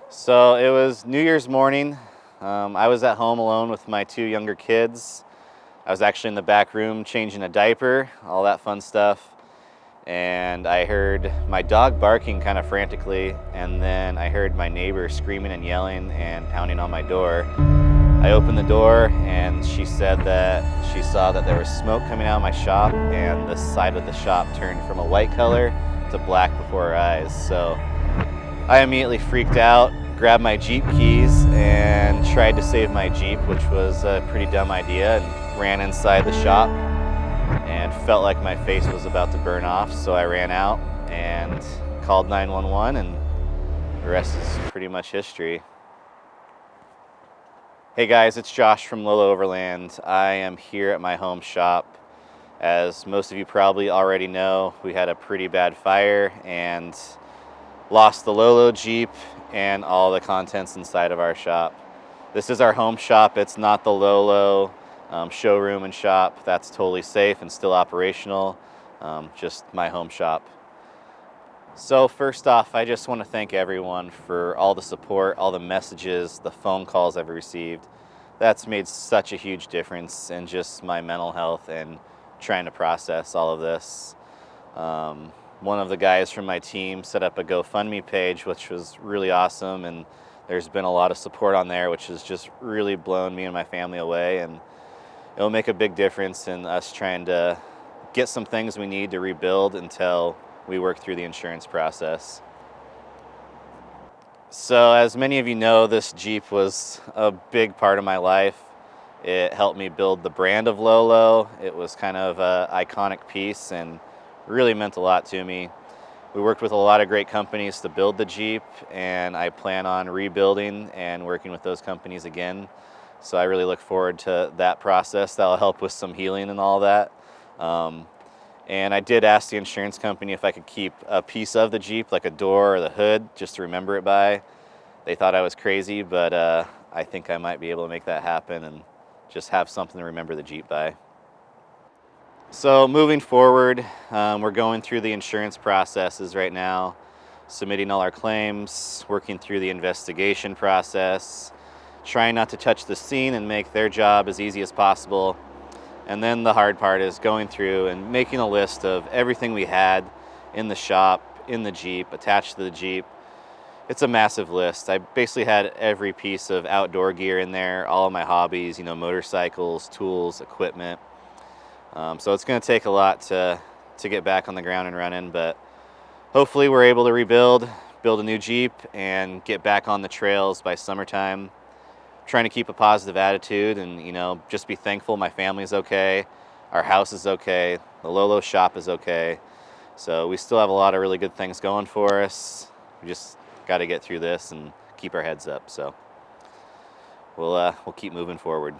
So it was New Year's morning. I was at home alone with my two younger kids. I was actually in the back room changing a diaper, all that fun stuff. And I heard my dog barking kind of frantically, and then I heard my neighbor screaming and yelling and pounding on my door. I opened the door and she said that she saw that there was smoke coming out of my shop and the side of the shop turned from a white color to black before her eyes. So I immediately freaked out, grabbed my Jeep keys and tried to save my Jeep, which was a pretty dumb idea, and ran inside the shop and felt like my face was about to burn off. So I ran out and called 911, and the rest is pretty much history. Hey guys, it's Josh from Lolo Overland. I am here at my home shop. As most of you probably already know, we had a pretty bad fire and lost the Lolo Jeep and all the contents inside of our shop. This is our home shop. It's not the Lolo showroom and shop. That's totally safe and still operational. Just my home shop. So first off, I just want to thank everyone for all the support, all the messages, the phone calls I've received. That's made such a huge difference in just my mental health and trying to process all of this. One of the guys from my team set up a GoFundMe page, which was really awesome, and there's been a lot of support on there, which has just really blown me and my family away, and it'll make a big difference in us trying to get some things we need to rebuild until we work through the insurance process. So as many of you know, this Jeep was a big part of my life. It helped me build the brand of Lolo. It was kind of an iconic piece and really meant a lot to me. We worked with a lot of great companies to build the Jeep, and I plan on rebuilding and working with those companies again. So I really look forward to that process. That'll help with some healing and all that. And I did ask the insurance company if I could keep a piece of the Jeep, like a door or the hood, just to remember it by. They thought I was crazy, but I think I might be able to make that happen and just have something to remember the Jeep by. So moving forward, we're going through the insurance processes right now, submitting all our claims, working through the investigation process, trying not to touch the scene and make their job as easy as possible. And then the hard part is going through and making a list of everything we had in the shop, in the Jeep, attached to the Jeep. It's a massive list. I basically had every piece of outdoor gear in there, all of my hobbies, motorcycles, tools, equipment. So it's going to take a lot to get back on the ground and running, but hopefully we're able to build a new Jeep, and get back on the trails by summertime. Trying to keep a positive attitude and, just be thankful my family's okay, our house is okay, the Lolo shop is okay. So we still have a lot of really good things going for us. We just got to get through this and keep our heads up. So we'll keep moving forward.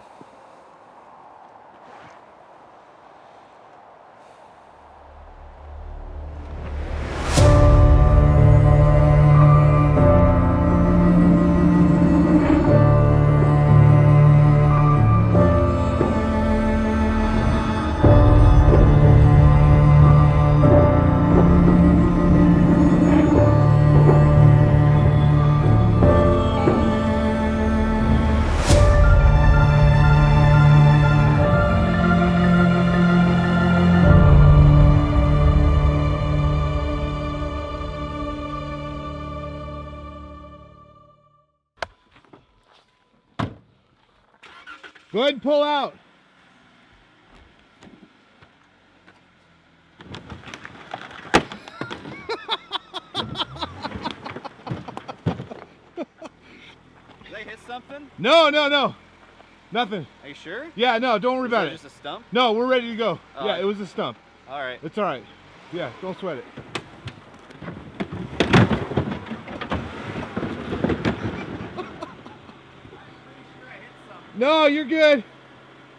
Go ahead and pull out. Did I hit something? No. Nothing. Are you sure? Yeah, no, don't worry about it. Just a stump? No, we're ready to go. Yeah, it was a stump. All right. It's all right. Yeah, don't sweat it. No, you're good.